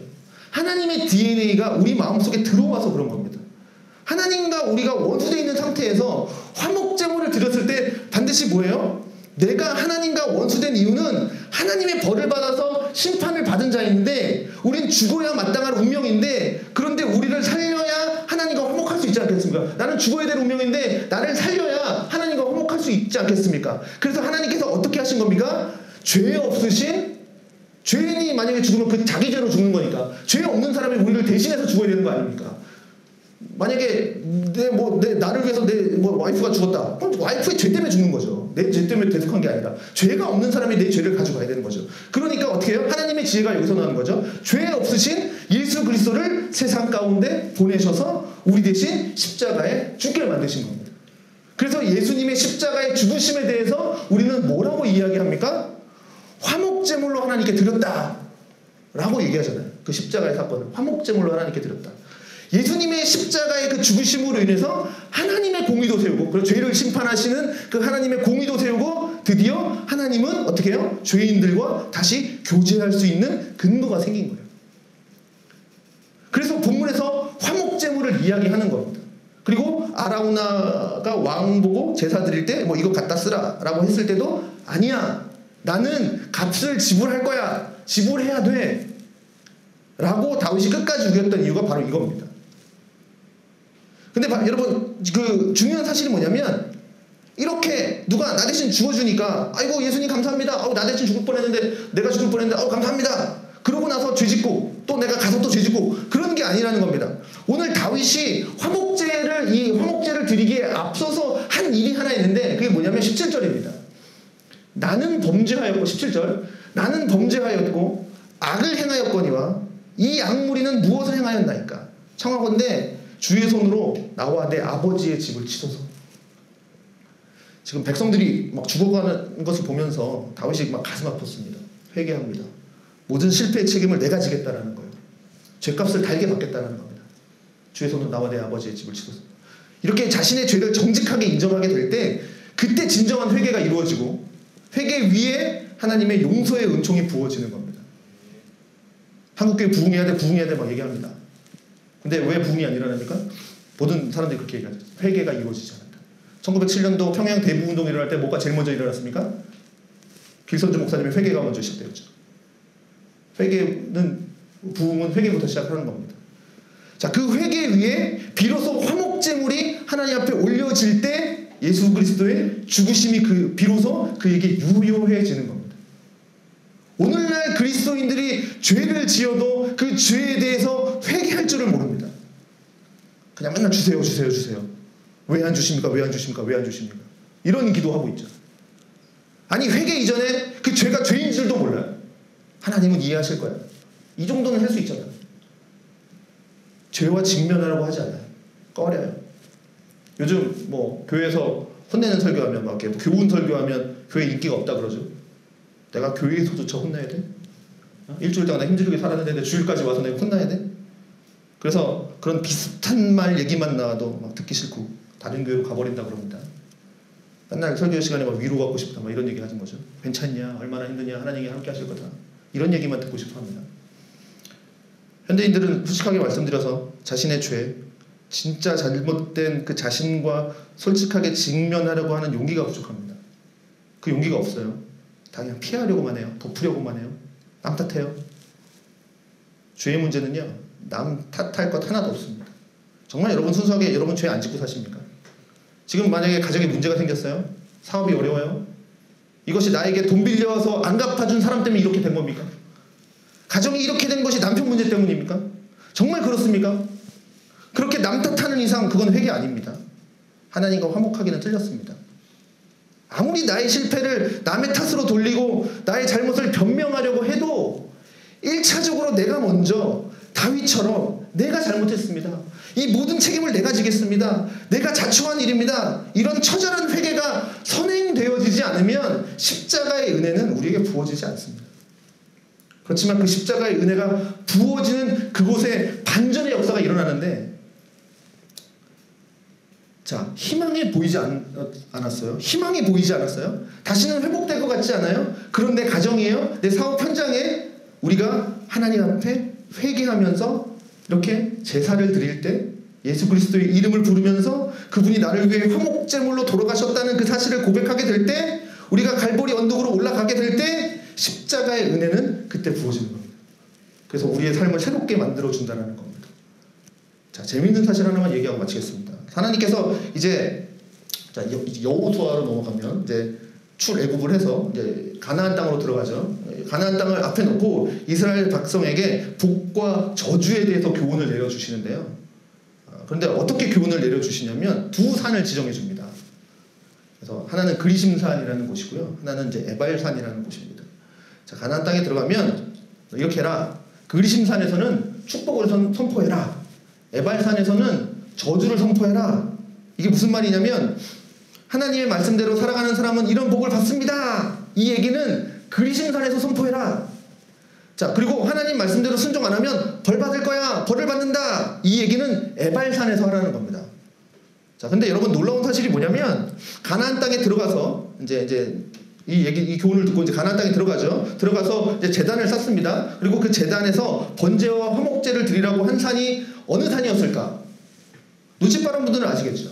하나님의 DNA가 우리 마음속에 들어와서 그런 겁니다. 하나님과 우리가 원수되어 있는 상태에서 화목제물을 드렸을 때 반드시 뭐예요? 내가 하나님과 원수된 이유는 하나님의 벌을 받아서 심판을 받은 자인데 우린 죽어야 마땅할 운명인데, 그런데 우리를 살려야 하나님과 화목할 수 있지 않겠습니까? 거죠. 나는 죽어야 될 운명인데 나를 살려야 하나님과 화목할 수 있지 않겠습니까? 그래서 하나님께서 어떻게 하신 겁니까? 죄 없으신, 죄인이 만약에 죽으면 그 자기 죄로 죽는 거니까 죄 없는 사람이 우리를 대신해서 죽어야 되는 거 아닙니까? 만약에 나를 위해서 내 와이프가 죽었다. 그럼 와이프의 죄 때문에 죽는 거죠. 내 죄 때문에 대속한 게 아니라 죄가 없는 사람이 내 죄를 가져가야 되는 거죠. 그러니까 어떻게 해요? 하나님의 지혜가 여기서 나오는 거죠. 죄 없으신 예수 그리스도를 세상 가운데 보내셔서 우리 대신 십자가에 죽게 만드신 겁니다. 그래서 예수님의 십자가의 죽으심에 대해서 우리는 뭐라고 이야기합니까? 화목제물로 하나님께 드렸다 라고 얘기하잖아요. 그 십자가의 사건을 화목제물로 하나님께 드렸다. 예수님의 십자가의 그 죽으심으로 인해서 하나님의 공의도 세우고, 그리고 죄를 심판하시는 그 하나님의 공의도 세우고, 드디어 하나님은 어떻게 해요? 죄인들과 다시 교제할 수 있는 근거가 생긴 거예요. 그래서 본문에서 화목제물을 이야기하는 겁니다. 그리고 아라우나가 왕 보고 제사 드릴 때 이거 갖다 쓰라 라고 했을 때도 아니야, 나는 값을 지불할 거야, 지불해야 돼 라고 다윗이 끝까지 우겼던 이유가 바로 이겁니다. 근데 여러분, 그 중요한 사실이 뭐냐면, 이렇게 누가 나 대신 죽어주니까 아이고 예수님 감사합니다, 나 대신 죽을 뻔했는데, 내가 죽을 뻔했는데 감사합니다, 그러고 나서 죄짓고 또 내가 가서 또 죄짓고, 그런 게 아니라는 겁니다. 오늘 다윗이 화목제를 드리기에 앞서서 한 일이 하나 있는데, 그게 뭐냐면 17절입니다. 나는 범죄하였고, 17절, 나는 범죄하였고 악을 행하였거니와 이 악무리는 무엇을 행하였나이까? 청하건대 주의 손으로 나와 내 아버지의 집을 치소서. 지금 백성들이 막 죽어가는 것을 보면서 다윗이 막 가슴 아팠습니다. 회개합니다. 모든 실패의 책임을 내가 지겠다라는 거예요. 죄값을 달게 받겠다는 겁니다. 주의 손으로 나와 내 아버지의 집을 치소서. 이렇게 자신의 죄를 정직하게 인정하게 될 때, 그때 진정한 회개가 이루어지고, 회개 위에 하나님의 용서의 은총이 부어지는 겁니다. 한국교회 부흥해야 돼, 부흥해야 돼 막 얘기합니다. 근데 왜 부흥이 안 일어납니까? 모든 사람들이 그렇게 얘기하죠. 회개가 이루어지지 않았다. 1907년도 평양 대부운동이 일어날 때 뭐가 제일 먼저 일어났습니까? 길선주 목사님의 회개가 먼저 시작되었죠. 부흥은 회개부터 시작하는 겁니다. 자, 그 회개 위에 비로소 화목제물이 하나님 앞에 올려질 때 예수 그리스도의 죽으심이 비로소 그에게 유효해지는 겁니다. 오늘날 그리스도인들이 죄를 지어도 그 죄에 대해서 회개할 줄을 모릅니다. 그냥 맨날 주세요. 왜 안 주십니까? 이런 기도하고 있죠. 아니, 회개 이전에 그 죄가 죄인 줄도 몰라요. 하나님은 이해하실 거야. 이 정도는 할 수 있잖아요. 죄와 직면하라고 하지 않아요. 꺼려요. 요즘 교회에서 혼내는 설교하면 막 이렇게 교훈 설교하면 교회 인기가 없다 그러죠. 내가 교회에서조차 혼나야 돼? 일주일 동안 나 힘들게 살았는데 내 주일까지 와서 내가 혼나야 돼? 그래서 그런 비슷한 말 얘기만 나와도 막 듣기 싫고 다른 교회로 가버린다 그럽니다. 맨날 설교 시간에 막 위로 받고 싶다 막 이런 얘기 하는 거죠. 괜찮냐? 얼마나 힘드냐? 하나님이 함께 하실 거다. 이런 얘기만 듣고 싶어 합니다. 현대인들은 솔직하게 말씀드려서 자신의 죄, 진짜 잘못된 그 자신과 솔직하게 직면하려고 하는 용기가 부족합니다. 그 용기가 없어요. 다 그냥 피하려고만 해요. 덮으려고만 해요. 남 탓해요. 죄의 문제는요, 남 탓할 것 하나도 없습니다. 정말 여러분 순수하게 여러분 죄 안 짓고 사십니까? 지금 만약에 가정에 문제가 생겼어요? 사업이 어려워요? 이것이 나에게 돈 빌려서 안 갚아준 사람 때문에 이렇게 된 겁니까? 가정이 이렇게 된 것이 남편 문제 때문입니까? 정말 그렇습니까? 그렇게 남 탓하는 이상 그건 회개 아닙니다. 하나님과 화목하기는 틀렸습니다. 아무리 나의 실패를 남의 탓으로 돌리고 나의 잘못을 변명하려고 해도 1차적으로 내가 먼저 다윗처럼 내가 잘못했습니다. 이 모든 책임을 내가 지겠습니다. 내가 자초한 일입니다. 이런 처절한 회개가 선행되어지지 않으면 십자가의 은혜는 우리에게 부어지지 않습니다. 그렇지만 그 십자가의 은혜가 부어지는 그곳에 반전의 역사가 일어나는데, 자, 희망이 보이지 않았어요? 희망이 보이지 않았어요? 다시는 회복될 것 같지 않아요? 그런 내 가정이에요? 내 사업 현장에 우리가 하나님 앞에 회개하면서 이렇게 제사를 드릴 때 예수 그리스도의 이름을 부르면서 그분이 나를 위해 화목제물로 돌아가셨다는 그 사실을 고백하게 될 때, 우리가 갈보리 언덕으로 올라가게 될 때 십자가의 은혜는 그때 부어지는 겁니다. 그래서 우리의 삶을 새롭게 만들어준다는 겁니다. 자, 재미있는 사실 하나만 얘기하고 마치겠습니다. 하나님께서 이제 여호수아로 넘어가면 이제 출애굽을 해서 이제 가나안 땅으로 들어가죠. 가나안 땅을 앞에 놓고 이스라엘 백성에게 복과 저주에 대해서 교훈을 내려주시는데요. 그런데 어떻게 교훈을 내려주시냐면 두 산을 지정해 줍니다. 그래서 하나는 그리심산이라는 곳이고요. 하나는 이제 에발산이라는 곳입니다. 자, 가나안 땅에 들어가면 이렇게 해라. 그리심산에서는 축복을 선포해라. 에발산에서는 저주를 선포해라. 이게 무슨 말이냐면 하나님의 말씀대로 살아가는 사람은 이런 복을 받습니다. 이 얘기는 그리심산에서 선포해라. 자, 그리고 하나님 말씀대로 순종 안 하면 벌 받을 거야. 벌을 받는다. 이 얘기는 에발산에서 하라는 겁니다. 자, 근데 여러분 놀라운 사실이 뭐냐면 가나안 땅에 들어가서 이제 이 교훈을 듣고 이제 가나안 땅에 들어가죠. 들어가서 이제 제단을 쌓습니다. 그리고 그 제단에서 번제와 화목제를 드리라고 한 산이 어느 산이었을까? 눈치 빠른 분들은 아시겠죠.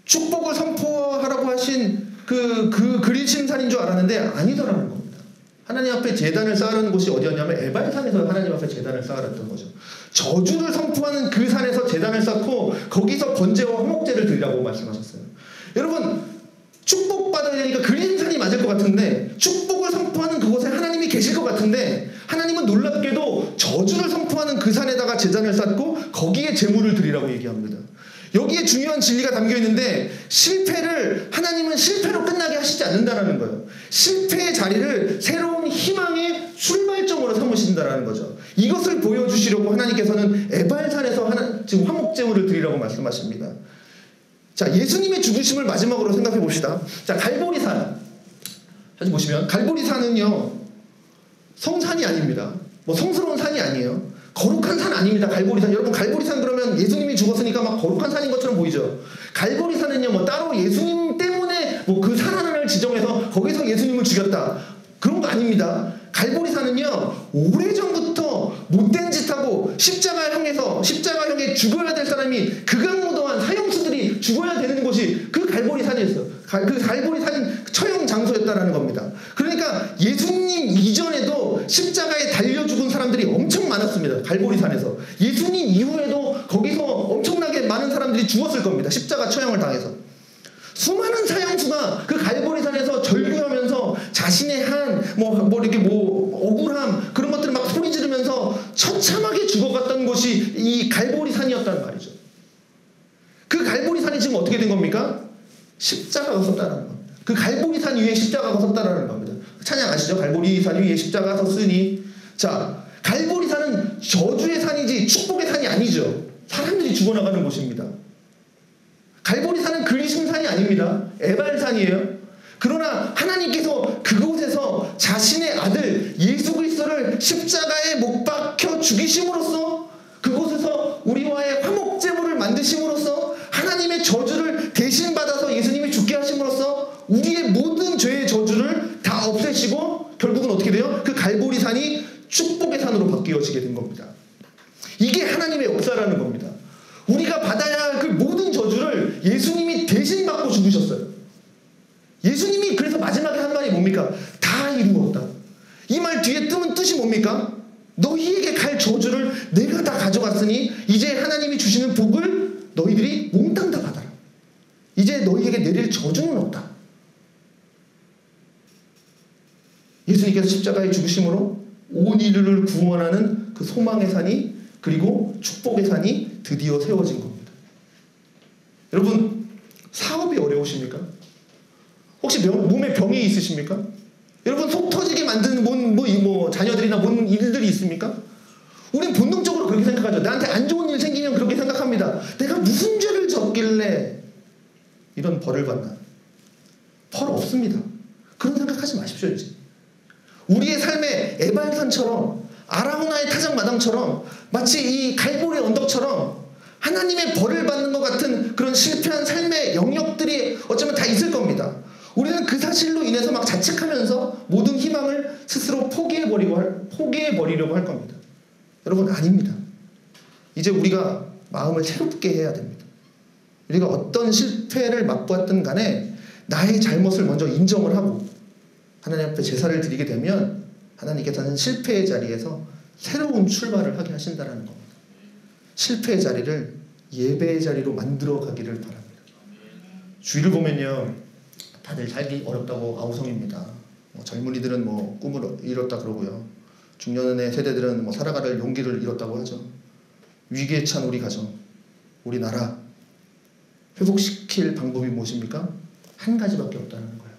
축복을 선포하라고 하신 그 그리심산인 줄 알았는데 아니더라는 겁니다. 하나님 앞에 제단을 쌓으라는 곳이 어디였냐면 에발산에서 하나님 앞에 제단을 쌓으랬던 거죠. 저주를 선포하는 그 산에서 제단을 쌓고 거기서 번제와 화목제를 드리라고 말씀하셨어요. 여러분 축복받아야 되니까 그리심산이 맞을 것 같은데 축복을 선포하는 그곳에 하나님이 계실 것 같은데 하나님은 놀랍게도 저주를 선포하는 그 산에다가 제단을 쌓고 거기에 제물을 드리라고 얘기합니다. 여기에 중요한 진리가 담겨 있는데 실패를 하나님은 실패로 끝나게 하시지 않는다라는 거예요. 실패의 자리를 새로운 희망의 출발점으로 삼으신다라는 거죠. 이것을 보여주시려고 하나님께서는 에발산에서 지금 화목제물을 드리라고 말씀하십니다. 자, 예수님의 죽으심을 마지막으로 생각해 봅시다. 자, 갈보리산. 다시 보시면 갈보리산은요 성산이 아닙니다. 뭐 성스러운 산이 아니에요. 거룩한 산 아닙니다. 갈보리산. 여러분 갈보리산 그러면 예수님이 죽었으니까 막 거룩한 산인 것처럼 보이죠. 갈보리산은요 뭐 따로 예수님 때문에 뭐 그 산 하나를 지정해서 거기서 예수님을 죽였다 그런 거 아닙니다. 갈보리산은요 오래전부터 못된 짓하고 십자가형에 죽어야 될 사람이 극악무도한 사형수들이 죽어야 되는 곳이 그 갈보리산이었어요. 그 갈보리산 처형 장소였다라는 겁니다. 그러니까 예수님 이전에도 십자가에 달려 죽은 사람들이 엄청 많았습니다. 갈보리산에서. 예수님 이후에도 거기서 엄청나게 많은 사람들이 죽었을 겁니다. 십자가 처형을 당해서. 수많은 사형수가 그 갈보리산에서 절규하면서 자신의 억울함 그런 것들을 막 소리 지르면서 처참하게 죽어갔던 곳이 이 갈보리산이었단 말이죠. 그 갈보리산이 지금 어떻게 된 겁니까? 십자가가 섰다라는 겁니다. 그 갈보리산 위에 십자가가 섰다라는 겁니다. 찬양 아시죠? 갈보리산 위에 십자가가 섰으니. 자, 갈보리산은 저주의 산이지 축복의 산이 아니죠. 사람들이 죽어나가는 곳입니다. 갈보리산은 그리심산이 아닙니다. 에발산이에요. 그러나 하나님께서 그곳에서 자신의 아들 예수 그리스도를 십자가에 못 박혀 죽이심으로써 그곳에서 우리와의 화목제물을 만드심으로써 하나님의 저주를 대신 받아서 예수님이 죽게 하심으로써 우리의 모든 죄의 저주를 다 없애시고 결국은 어떻게 돼요? 그 갈보리산이 축복의 산으로 바뀌어지게 된 겁니다. 이게 하나님의 역사라는 겁니다. 우리가 받아야 할 그 모든 저주를 예수님이 대신 받고 죽으셨어요. 예수님이 그래서 마지막에 한 말이 뭡니까? 다 이루었다. 이 말 뒤에 뜸은 뜻이 뭡니까? 너희에게 갈 저주를 내가 다 가져갔으니 이제 하나님이 주시는 복을 너희들이 몽땅 다 받아라. 이제 너희에게 내릴 저주는 없다. 예수님께서 십자가에 죽으심으로 온 인류를 구원하는 그 소망의 산이 그리고 축복의 산이 드디어 세워진 겁니다. 여러분 사업이 어려우십니까? 혹시 몸에 병이 있으십니까? 여러분 속 터지게 만드는 자녀들이나 뭔 일들이 있습니까? 우린 본능적으로 그렇게 생각하죠. 나한테 안 좋은 일 생기면 그렇게 생각합니다. 내가 무슨 죄를 졌길래 이런 벌을 받나? 벌 없습니다. 그런 생각하지 마십시오. 이제 우리의 삶의 에발산처럼 아라우나의 타작마당처럼 마치 이 갈보리 언덕처럼 하나님의 벌을 받는 것 같은 그런 실패한 삶의 영역들이 어쩌면 다 있을 겁니다. 우리는 그 사실로 인해서 막 자책하면서 모든 희망을 스스로 포기해버리려고 할 겁니다. 여러분 아닙니다. 이제 우리가 마음을 새롭게 해야 됩니다. 우리가 어떤 실패를 맛보았든 간에 나의 잘못을 먼저 인정을 하고 하나님 앞에 제사를 드리게 되면 하나님께서는 실패의 자리에서 새로운 출발을 하게 하신다는 겁니다. 실패의 자리를 예배의 자리로 만들어 가기를 바랍니다. 주위를 보면요, 다들 살기 어렵다고 아우성입니다. 젊은이들은 꿈을 잃었다 그러고요, 중년의 세대들은 살아갈 용기를 잃었다고 하죠. 위기에 찬 우리 가정, 우리 나라 회복시킬 방법이 무엇입니까? 한 가지밖에 없다는 거예요.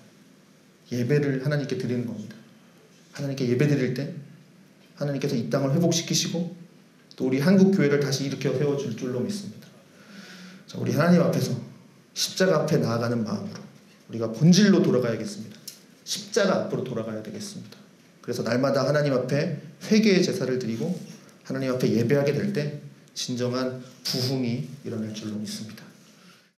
예배를 하나님께 드리는 겁니다. 하나님께 예배 드릴 때 하나님께서 이 땅을 회복시키시고 또 우리 한국 교회를 다시 일으켜 세워줄 줄로 믿습니다. 자, 우리 하나님 앞에서 십자가 앞에 나아가는 마음으로 우리가 본질로 돌아가야겠습니다. 십자가 앞으로 돌아가야 되겠습니다. 그래서 날마다 하나님 앞에 회개의 제사를 드리고 하나님 앞에 예배하게 될 때 진정한 부흥이 일어날 줄로 믿습니다.